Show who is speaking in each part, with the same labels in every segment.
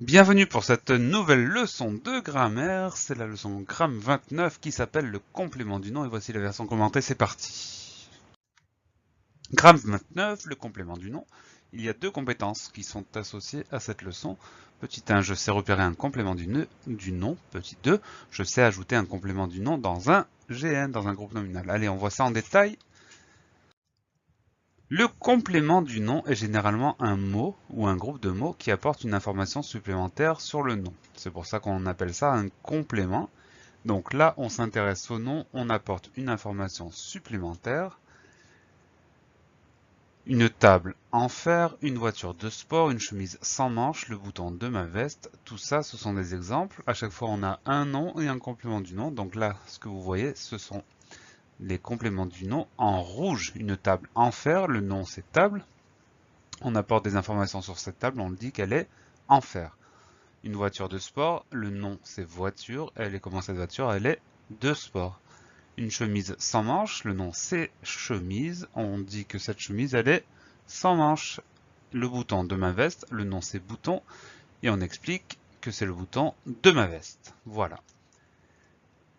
Speaker 1: Bienvenue pour cette nouvelle leçon de grammaire, c'est la leçon Gram 29 qui s'appelle le complément du nom et voici la version commentée, c'est parti. Gram 29, le complément du nom, il y a deux compétences qui sont associées à cette leçon. Petit 1, je sais repérer un complément du nom. Petit 2, je sais ajouter un complément du nom dans un GN, dans un groupe nominal. Allez, on voit ça en détail. Le complément du nom est généralement un mot ou un groupe de mots qui apporte une information supplémentaire sur le nom. C'est pour ça qu'on appelle ça un complément. Donc là, on s'intéresse au nom, on apporte une information supplémentaire. Une table en fer, une voiture de sport, une chemise sans manches, le bouton de ma veste. Tout ça, ce sont des exemples. À chaque fois, on a un nom et un complément du nom. Donc là, ce que vous voyez, ce sont les compléments du nom en rouge. Une table en fer, le nom c'est table. On apporte des informations sur cette table, on dit qu'elle est en fer. Une voiture de sport, le nom c'est voiture, elle est comment cette voiture? Elle est de sport. Une chemise sans manches, le nom c'est chemise, on dit que cette chemise elle est sans manches. Le bouton de ma veste, le nom c'est bouton, et on explique que c'est le bouton de ma veste. Voilà.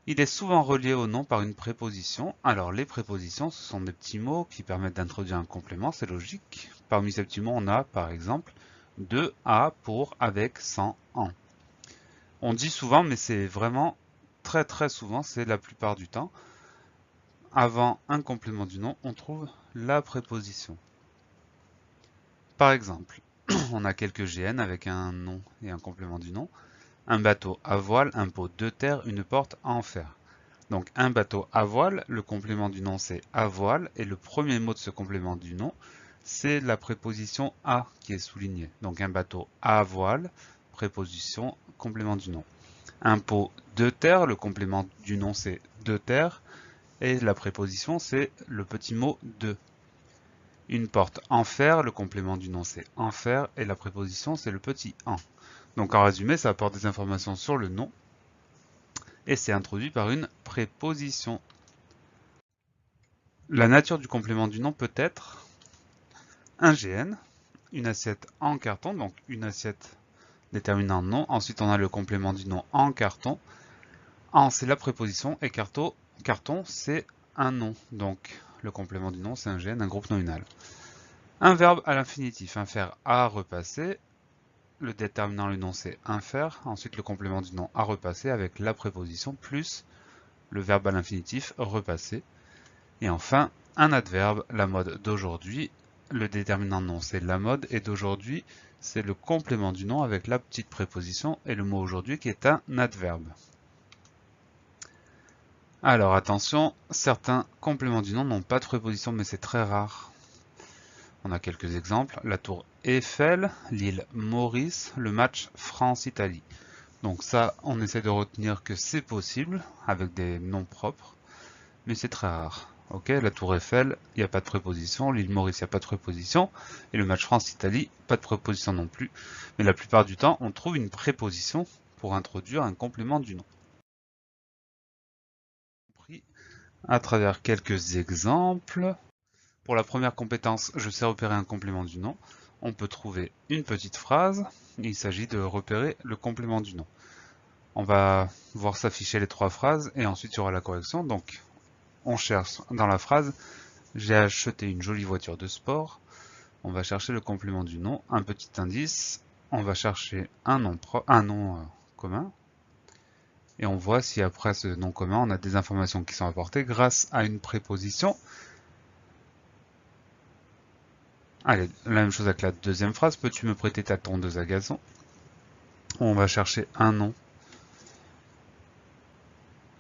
Speaker 1: Il est souvent relié au nom par une préposition. Alors les prépositions, ce sont des petits mots qui permettent d'introduire un complément, c'est logique. Parmi ces petits mots, on a par exemple de, à, pour, avec, sans, en. On dit souvent, mais c'est vraiment très souvent, c'est la plupart du temps. Avant un complément du nom, on trouve la préposition. Par exemple, on a quelques GN avec un nom et un complément du nom. Un bateau à voile, un pot de terre, une porte en fer. Donc un bateau à voile, le complément du nom c'est à voile, et le premier mot de ce complément du nom, c'est la préposition à qui est soulignée. Donc un bateau à voile, préposition, complément du nom. Un pot de terre, le complément du nom c'est de terre, et la préposition c'est le petit mot de. Une porte en fer, le complément du nom c'est en fer, et la préposition c'est le petit en. Donc en résumé, ça apporte des informations sur le nom, et c'est introduit par une préposition. La nature du complément du nom peut être un GN, une assiette en carton, donc une assiette déterminant nom. Ensuite, on a le complément du nom en carton. En, c'est la préposition et carton, c'est un nom. Donc, le complément du nom, c'est un GN, un groupe nominal. Un verbe à l'infinitif, un faire à repasser. Le déterminant, le nom, c'est un faire. Ensuite, le complément du nom à repasser avec la préposition plus le verbe à l'infinitif repasser. Et enfin, un adverbe, la mode d'aujourd'hui. Le déterminant nom, c'est la mode, et d'aujourd'hui, c'est le complément du nom avec la petite préposition et le mot aujourd'hui qui est un adverbe. Alors attention, certains compléments du nom n'ont pas de préposition, mais c'est très rare. On a quelques exemples. La tour Eiffel, l'île Maurice, le match France-Italie. Donc ça, on essaie de retenir que c'est possible avec des noms propres, mais c'est très rare. Ok, la tour Eiffel, il n'y a pas de préposition, l'île Maurice, il n'y a pas de préposition, et le match France-Italie, pas de préposition non plus. Mais la plupart du temps, on trouve une préposition pour introduire un complément du nom. À travers quelques exemples. Pour la première compétence, je sais repérer un complément du nom. On peut trouver une petite phrase. Il s'agit de repérer le complément du nom. On va voir s'afficher les trois phrases et ensuite il y aura la correction. Donc, on cherche dans la phrase « J'ai acheté une jolie voiture de sport ». On va chercher le complément du nom, un petit indice. On va chercher un nom commun. Et on voit si après ce nom commun, on a des informations qui sont apportées grâce à une préposition. Allez, la même chose avec la deuxième phrase. Peux-tu me prêter ta tondeuse à gazon? On va chercher un nom.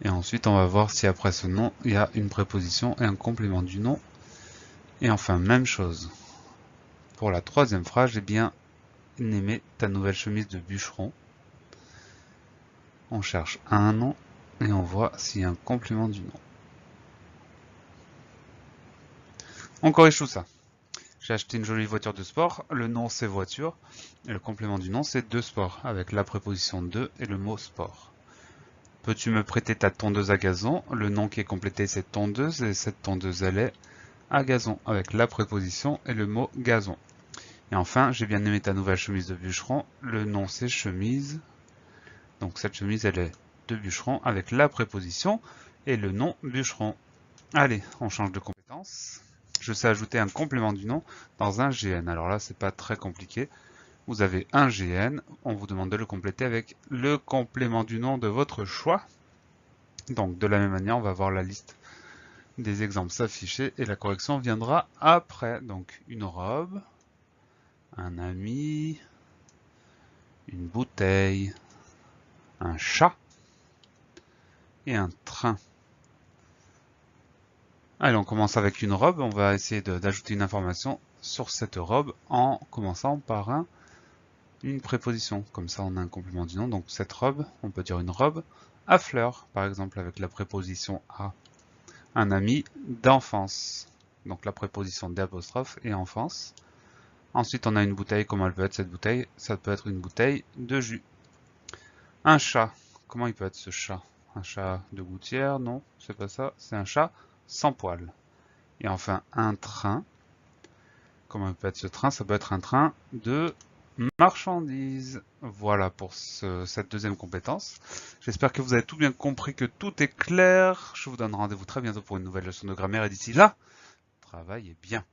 Speaker 1: Et ensuite, on va voir si après ce nom, il y a une préposition et un complément du nom. Et enfin, même chose. Pour la troisième phrase, j'ai bien aimé ta nouvelle chemise de bûcheron. On cherche un nom et on voit s'il y a un complément du nom. On corrige tout ça. J'ai acheté une jolie voiture de sport. Le nom c'est voiture. Et le complément du nom c'est de sport, avec la préposition de et le mot sport. Peux-tu me prêter ta tondeuse à gazon? Le nom qui est complété c'est tondeuse et cette tondeuse elle est à gazon, avec la préposition et le mot gazon. Et enfin, j'ai bien aimé ta nouvelle chemise de bûcheron. Le nom c'est chemise. Donc cette chemise, elle est de bûcheron avec la préposition et le nom bûcheron. Allez, on change de compétence. Je sais ajouter un complément du nom dans un GN. Alors là, c'est pas très compliqué. Vous avez un GN, on vous demande de le compléter avec le complément du nom de votre choix. Donc de la même manière, on va voir la liste des exemples s'afficher et la correction viendra après. Donc une robe, un ami, une bouteille, un chat et un train. Allez, on commence avec une robe. On va essayer d'ajouter une information sur cette robe en commençant par une préposition. Comme ça, on a un complément du nom. Donc cette robe, on peut dire une robe à fleurs, par exemple, avec la préposition à. Un ami d'enfance. Donc la préposition d'apostrophe et enfance. Ensuite, on a une bouteille. Comment elle peut être cette bouteille? Ça peut être une bouteille de jus. Un chat. Comment il peut être ce chat? Un chat de gouttière? Non, c'est pas ça. C'est un chat sans poils. Et enfin, un train. Comment peut être ce train? Ça peut être un train de marchandises. Voilà pour cette deuxième compétence. J'espère que vous avez tout bien compris, que tout est clair. Je vous donne rendez-vous très bientôt pour une nouvelle leçon de grammaire et d'ici là, travaillez bien.